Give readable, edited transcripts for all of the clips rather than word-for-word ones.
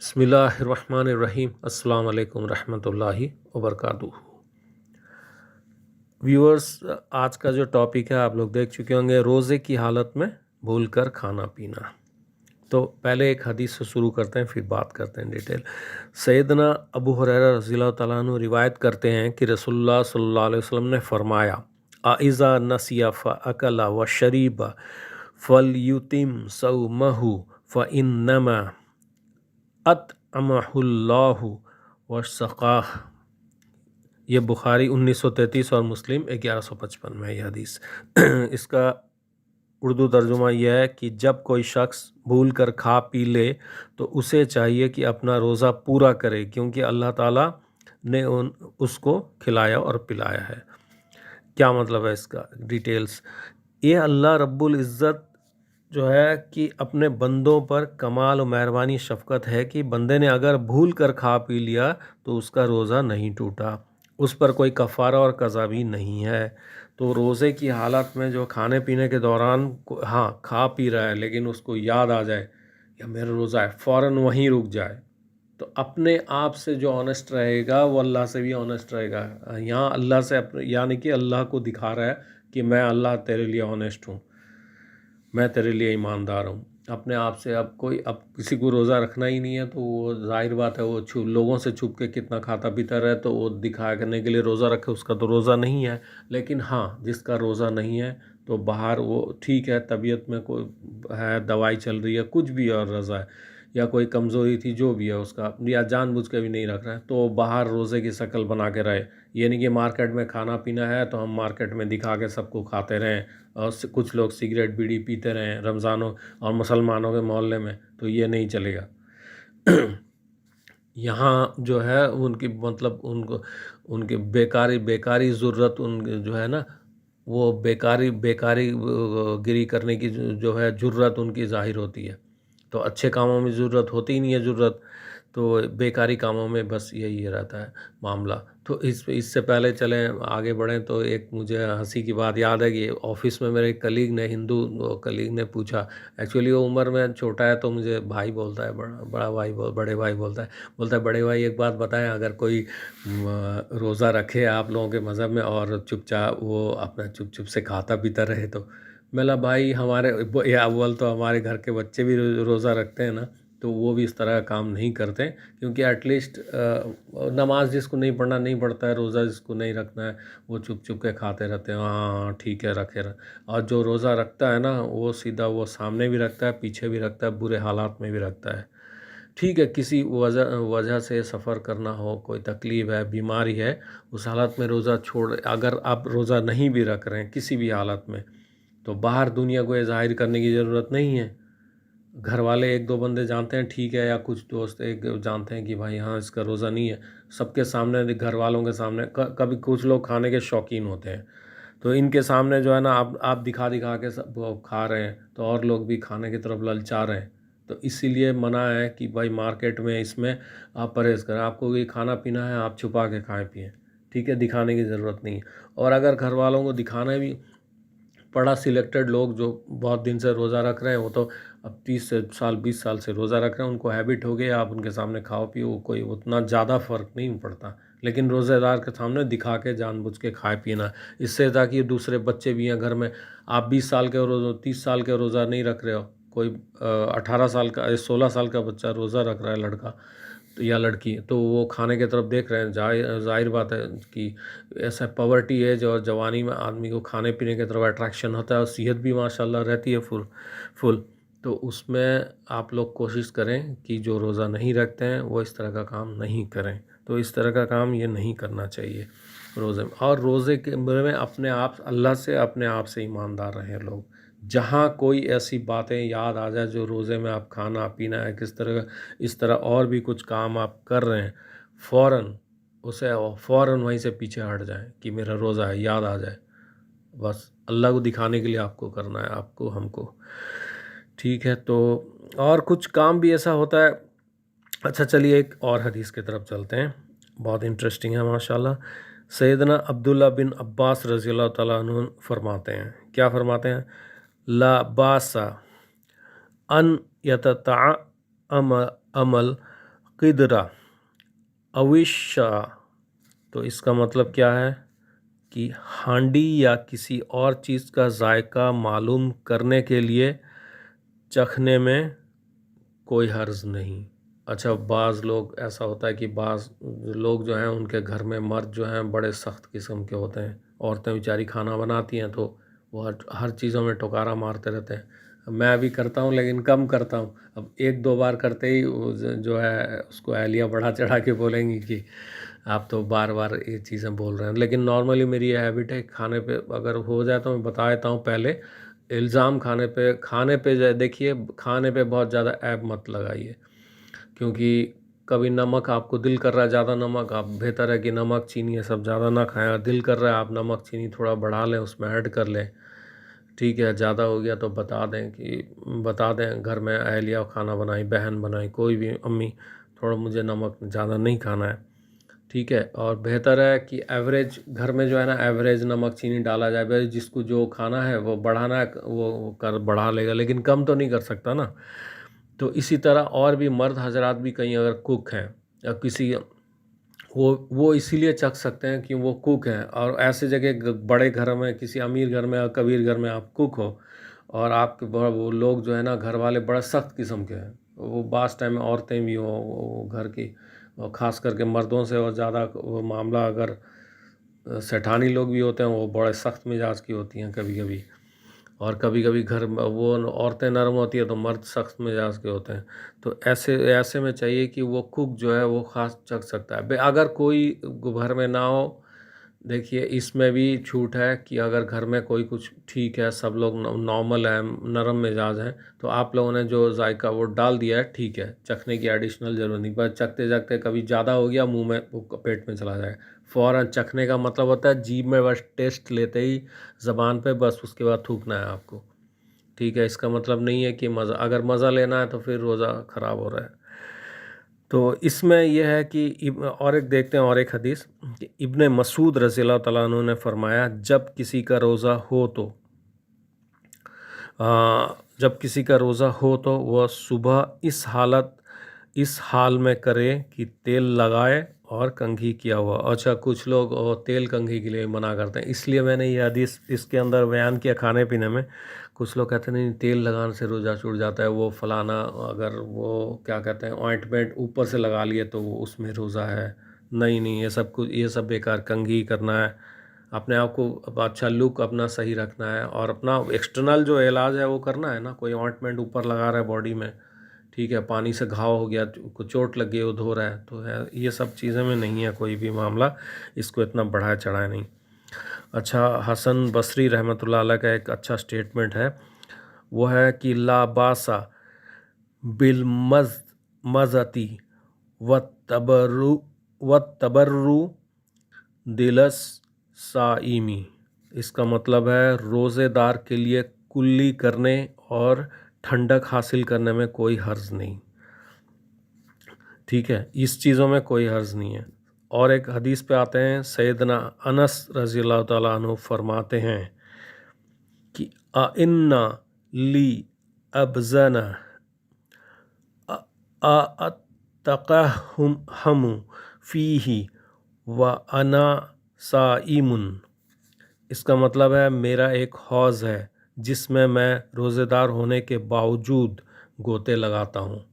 बिस्मिल्लाहिर्रहमानिर्रहीम। अस्सलाम वालेकुम रहमतुल्लाहि व बरकातुहू। व्यूअर्स, आज का जो टॉपिक है आप लोग देख चुके होंगे, रोज़े की हालत में भूलकर खाना पीना। तो पहले एक हदीस से शुरू करते हैं, फिर बात करते हैं डिटेल। सैयदना अबू हुरैरा रज़ियल्लाहु तआला अन्हु रिवायत करते हैं कि रसूलुल्लाह सल्लल्लाहु अलैहि वसल्लम ने फरमाया, आइज़ा नसिया फ़अकला व शरीबा फ़लयुतिम सौमहु फ़इन्नमा अतअमहुल्लाहु वसक़ाह। ये बुखारी 1933 और मुस्लिम 1155 में यह हदीस। इसका उर्दू तर्जुमा यह है कि जब कोई शख्स भूल कर खा पी ले तो उसे चाहिए कि अपना रोज़ा पूरा करे, क्योंकि अल्लाह ताला ने उसको खिलाया और पिलाया है। क्या मतलब है इसका डिटेल्स? ये अल्लाह रब्बुल इज़्ज़त जो है कि अपने बंदों पर कमाल और मेहरबानी शफ़क़त है कि बंदे ने अगर भूल कर खा पी लिया तो उसका रोज़ा नहीं टूटा, उस पर कोई कफ़ारा और क़ज़ा भी नहीं है। तो रोज़े की हालत में जो खाने पीने के दौरान हाँ खा पी रहा है लेकिन उसको याद आ जाए या मेरा रोज़ा है, फ़ौरन वहीं रुक जाए, तो अपने आप से जो ऑनेस्ट रहेगा वो अल्लाह से भी ऑनेस्ट रहेगा। यहाँ अल्लाह से यानी कि अल्लाह को दिखा रहा है कि मैं अल्लाह तेरे लिए ऑनेस्ट हूँ, मैं तेरे लिए ईमानदार हूँ। अपने आप से अब किसी को रोज़ा रखना ही नहीं है तो वो जाहिर बात है वो लोगों से छुप के कितना खाता पीता रहे, तो वो दिखाया करने के लिए रोज़ा रखे, उसका तो रोज़ा नहीं है। लेकिन हाँ, जिसका रोज़ा नहीं है तो बाहर वो ठीक है, तबीयत में कोई है, दवाई चल रही है, कुछ भी और रज़ा है या कोई कमज़ोरी थी जो भी है उसका, या जानबूझ के भी नहीं रख रहा है, तो बाहर रोज़े की शक्ल बना के रहे। ये नहीं कि मार्केट में खाना पीना है तो हम मार्केट में दिखा के सबको खाते रहें, और कुछ लोग सिगरेट बीड़ी पीते रहें रमज़ानों और मुसलमानों के मोहल्ले में, तो ये नहीं चलेगा। यहाँ जो है उनकी मतलब उनको उनकी बेकारी ज़रूरत उन जो है ना, वो बेकारी बेकारी गिरी करने की जो है ज़रूरत उनकी ज़ाहिर होती है। तो अच्छे कामों में ज़रूरत होती ही नहीं है ज़रूरत, तो बेकारी कामों में बस यही रहता है मामला। तो इससे पहले चलें आगे बढ़ें तो एक मुझे हंसी की बात याद है कि ऑफिस में मेरे कलीग ने, हिंदू कलीग ने पूछा, एक्चुअली वो उम्र में छोटा है तो मुझे भाई बोलता है, बड़ा भाई बड़े भाई बोलता है बड़े भाई एक बात बताएं, अगर कोई रोज़ा रखे आप लोगों के मज़हब में और चुपचाप वो अपना चुप से खाता पीता रहे तो मेला भाई हमारे या अव्वल तो हमारे घर के बच्चे भी रोज़ा रखते हैं ना, तो वो भी इस तरह का काम नहीं करते, क्योंकि एटलीस्ट नमाज जिसको नहीं पढ़ना नहीं पढ़ता है, रोज़ा जिसको नहीं रखना है वो चुप के खाते रहते हैं, हाँ ठीक है और जो रोज़ा रखता है ना वो सीधा वो सामने भी रखता है, पीछे भी रखता है, बुरे हालात में भी रखता है। ठीक है, किसी वजह से सफ़र करना हो, कोई तकलीफ़ है, बीमारी है, उस हालत में रोज़ा छोड़, अगर आप रोज़ा नहीं भी रख रहे हैं किसी भी हालत में, तो बाहर दुनिया को ये ज़ाहिर करने की ज़रूरत नहीं है। घर वाले एक दो बंदे जानते हैं ठीक है, या कुछ दोस्त एक जानते हैं कि भाई हाँ इसका रोज़ा नहीं है, सबके सामने घर वालों के सामने कभी कुछ लोग खाने के शौकीन होते हैं, तो इनके सामने जो है ना आप दिखा के सब वो खा रहे हैं तो और लोग भी खाने की तरफ ललचा रहे हैं। तो इसीलिए मना है कि भाई मार्केट में इसमें आप परहेज़ करें, आपको ये खाना पीना है आप छुपा के खाएँ पिएँ, ठीक है, दिखाने की ज़रूरत नहीं है। और अगर घर वालों को दिखाना भी पड़ा, सिलेक्टेड लोग जो बहुत दिन से रोज़ा रख रहे हैं, वो तो अब 30 साल 20 साल से रोज़ा रख रहे हैं, उनको हैबिट हो गई, आप उनके सामने खाओ पियो, कोई उतना ज़्यादा फ़र्क नहीं पड़ता। लेकिन रोज़ेदार के सामने दिखा के जानबूझ के खाए पीना, इससे ताकि दूसरे बच्चे भी हैं घर में, आप 20 साल के रोज़ा 30 साल के रोज़ा नहीं रख रहे हो, कोई 18 साल का 16 साल का बच्चा रोज़ा रख रहा है, लड़का तो या लड़की, तो वो खाने की तरफ देख रहे हैं, ज़ाहिर बात है कि ऐसा पॉवर्टी एज और जवानी में आदमी को खाने पीने की तरफ अट्रैक्शन होता है और सेहत भी माशाल्लाह रहती है फुल। तो उसमें आप लोग कोशिश करें कि जो रोज़ा नहीं रखते हैं वो इस तरह का काम नहीं करें, तो इस तरह का काम ये नहीं करना चाहिए रोज़े में। और रोज़े के में अपने आप अल्लाह से अपने आप से ईमानदार रहें लोग। जहाँ कोई ऐसी बातें याद आ जाए जो रोज़े में आप खाना पीना है किस तरह, इस तरह और भी कुछ काम आप कर रहे हैं, फ़ौरन वहीं से पीछे हट जाएं कि मेरा रोज़ा है, याद आ जाए, बस अल्लाह को दिखाने के लिए आपको करना है, आपको हमको, ठीक है। तो और कुछ काम भी ऐसा होता है। अच्छा चलिए एक और हदीस की तरफ चलते हैं, बहुत इंटरेस्टिंग है माशाल्लाह। सैयदना अब्दुल्ला बिन अब्बास रज़ियल्लाहु तआला अन्हु फरमाते हैं, क्या फरमाते हैं, ला बासा अन यतता अमल क़िदरा अविशा, तो इसका मतलब क्या है कि हांडी या किसी और चीज़ का जायका मालूम करने के लिए चखने में कोई हर्ज नहीं। अच्छा, बाज़ लोग ऐसा होता है कि बाज़ लोग जो हैं उनके घर में मर्द जो हैं बड़े सख्त किस्म के होते हैं, औरतें बेचारी खाना बनाती हैं तो वो हर चीज़ों में टोकारा मारते रहते हैं। मैं भी करता हूँ लेकिन कम करता हूँ। अब एक दो बार करते ही वो जो है उसको एहलिया बढ़ा चढ़ा के बोलेंगी कि आप तो बार बार ये चीज़ें बोल रहे हैं। लेकिन नॉर्मली मेरी ये हैबिट है, खाने पे अगर हो जाए तो मैं बता देता हूँ पहले। इल्ज़ाम खाने पे देखिए, खाने पे बहुत ज़्यादा ऐब मत लगाइए, क्योंकि कभी नमक आपको दिल कर रहा है ज़्यादा नमक, आप बेहतर है कि नमक चीनी ये सब ज़्यादा ना खाएं। अगर दिल कर रहा है आप नमक चीनी थोड़ा बढ़ा लें, उसमें ऐड कर लें, ठीक है। ज़्यादा हो गया तो बता दें घर में अहलिया खाना बनाई, बहन बनाई, कोई भी अम्मी, थोड़ा मुझे नमक ज़्यादा नहीं खाना है, ठीक है। और बेहतर है कि एवरेज घर में जो है ना एवरेज नमक चीनी डाला जाए। भाई जिसको जो खाना है वो बढ़ाना है वो कर बढ़ा लेगा, लेकिन कम तो नहीं कर सकता ना। तो इसी तरह और भी मर्द हजरात भी कहीं अगर कुक हैं या किसी, वो इसीलिए चख सकते हैं कि वो कुक हैं। और ऐसे जगह बड़े घर में, किसी अमीर घर में या कबीर घर में आप कुक हो और आपके वो लोग जो है ना घर वाले बड़ा सख्त किस्म के हैं, वो बास टाइम में औरतें भी हों वो घर की, और ख़ास करके मर्दों से और ज़्यादा वो मामला अगर सेठानी लोग भी होते हैं वो बड़े सख्त मिजाज की होती हैं कभी कभी। और कभी कभी घर में वो औरतें नरम होती है तो मर्द सख्त मिजाज के होते हैं। तो ऐसे ऐसे में चाहिए कि वो कुक जो है वो ख़ास चख सकता है। अगर कोई घर में ना हो, देखिए इसमें भी छूट है कि अगर घर में कोई कुछ ठीक है, सब लोग नॉर्मल है, नरम मिजाज हैं, तो आप लोगों ने जो जायका वो डाल दिया है, ठीक है, चखने की एडिशनल ज़रूरत नहीं। पर चखते चखते कभी ज़्यादा हो गया मुंह में, वो पेट में चला जाए। फ़ौरन चखने का मतलब होता है जीभ में बस टेस्ट लेते ही ज़बान पे, बस उसके बाद थूकना है आपको, ठीक है। इसका मतलब नहीं है कि मज़ा, अगर मज़ा लेना है तो फिर रोज़ा ख़राब हो रहा है। तो इसमें यह है कि और एक देखते हैं और एक हदीस कि इब्ने मसूद रज़ियल्लाहु तआला अन्हु ने फरमाया, जब किसी का रोज़ा हो तो वह सुबह इस हाल में करे कि तेल लगाए और कंघी किया हुआ। अच्छा, कुछ लोग तेल कंघी के लिए मना करते हैं, इसलिए मैंने ये हदीस इसके अंदर बयान किया खाने पीने में। कुछ लोग कहते हैं नहीं, तेल लगाने से रोज़ा छूट जाता है, वो फलाना, अगर वो क्या कहते हैं ऑइंटमेंट ऊपर से लगा लिए तो वो उसमें रोज़ा है। नहीं नहीं, ये सब बेकार। कंघी करना है, अपने आप को अच्छा लुक अपना सही रखना है और अपना एक्सटर्नल जो इलाज है वो करना है ना। कोई ऑइंटमेंट ऊपर लगा रहा है बॉडी में, ठीक है, पानी से घाव हो गया, कुछ चोट लग गई, वो धो रहा है, तो है ये सब चीज़ें में नहीं है कोई भी मामला, इसको इतना बढ़ाया चढ़ाया नहीं। अच्छा, हसन बसरी रहमतुल्लाह अलैह का एक अच्छा स्टेटमेंट है, वो है कि ला बासा बिल मज़ती व तबर्रु दिलस साइमी। इसका मतलब है रोज़ेदार के लिए कुल्ली करने और ठंडक हासिल करने में कोई हर्ज नहीं, ठीक है, इस चीज़ों में कोई हर्ज नहीं है। और एक हदीस पे आते हैं, सैयदना अनस रज़ियल्लाहु ताला अन्हु फरमाते हैं कि इन्ना ली अबजना अतक़हम फ़ीही व अना साइमुन। इसका मतलब है मेरा एक हौज़ है जिसमें मैं रोज़ेदार होने के बावजूद गोते लगाता हूँ,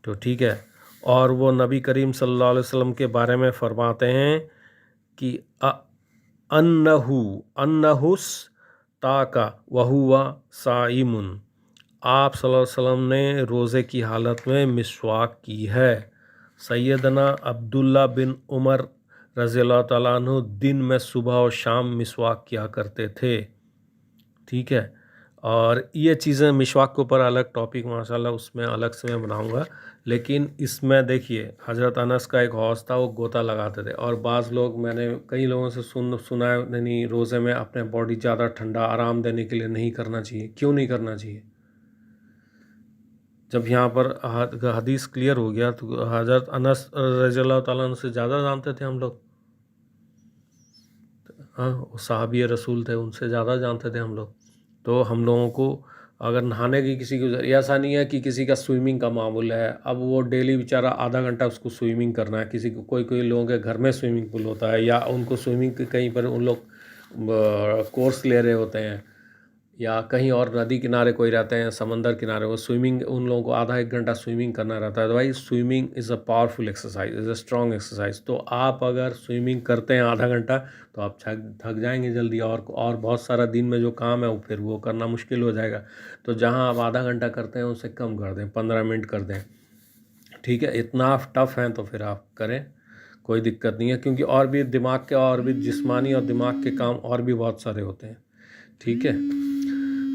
तो ठीक है। और वो नबी करीम सल्लल्लाहु अलैहि वसल्लम के बारे में फरमाते हैं कि अन्नहुस ताका वहुवा साइमुन। आप सल्लल्लाहु अलैहि वसल्लम ने रोज़े की हालत में मिसवाक की है। सैयदना अब्दुल्ला बिन उमर रज़ियल्लाहु ताला अन्हु दिन में सुबह और शाम मिसवाक किया करते थे, ठीक है। और ये चीज़ें मिसवाक के ऊपर अलग टॉपिक माशाल्लाह उसमें अलग से मैं बनाऊंगा। लेकिन इसमें देखिए हज़रत अनस का एक हौज़ था, वो गोता लगाते थे। और बाज़ लोग, मैंने कई लोगों से सुना है नहीं, रोज़े में अपने बॉडी ज़्यादा ठंडा आराम देने के लिए नहीं करना चाहिए। क्यों नहीं करना चाहिए? जब यहाँ पर हदीस क्लियर हो गया तो हज़रत अनस रज़ियल्लाहु ताला अन्हु से ज़्यादा जानते थे हम लोग। हाँ, वो साहबी रसूल थे, उनसे ज़्यादा जानते थे हम लोग। तो हम लोगों को अगर नहाने की किसी की ऐसा नहीं है कि किसी का स्विमिंग का मामूल है, अब वो डेली बेचारा आधा घंटा उसको स्विमिंग करना है। किसी को कोई कोई लोगों के घर में स्विमिंग पूल होता है, या उनको स्विमिंग कहीं पर उन लोग कोर्स ले रहे होते हैं, या कहीं और नदी किनारे कोई रहते हैं, समंदर किनारे, वो स्विमिंग उन लोगों को आधा एक घंटा स्विमिंग करना रहता है। तो भाई swimming is a powerful exercise, is a strong exercise. तो आप अगर स्विमिंग करते हैं आधा घंटा तो आप थक जाएंगे जल्दी, और बहुत सारा दिन में जो काम है वो फिर वो करना मुश्किल हो जाएगा। तो जहाँ आप आधा घंटा करते हैं उसे कम कर दें, 15 मिनट कर दें, ठीक है। इतना आप टफ हैं तो फिर आप करें, कोई दिक्कत नहीं है, क्योंकि और भी दिमाग के, और भी जिस्मानी और दिमाग के काम और भी बहुत सारे होते हैं, ठीक है।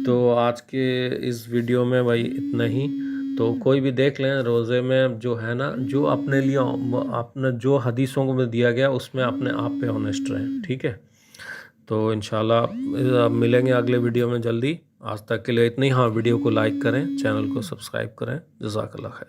तो आज के इस वीडियो में भाई इतना ही। तो कोई भी देख लें, रोज़े में जो है ना, जो अपने लिए अपने जो हदीसों में दिया गया उसमें अपने आप पे ऑनेस्ट रहें, ठीक है। तो इंशाल्लाह मिलेंगे अगले वीडियो में जल्दी। आज तक के लिए इतना ही। हाँ, वीडियो को लाइक करें, चैनल को सब्सक्राइब करें। जज़ाकल्लाह खैर।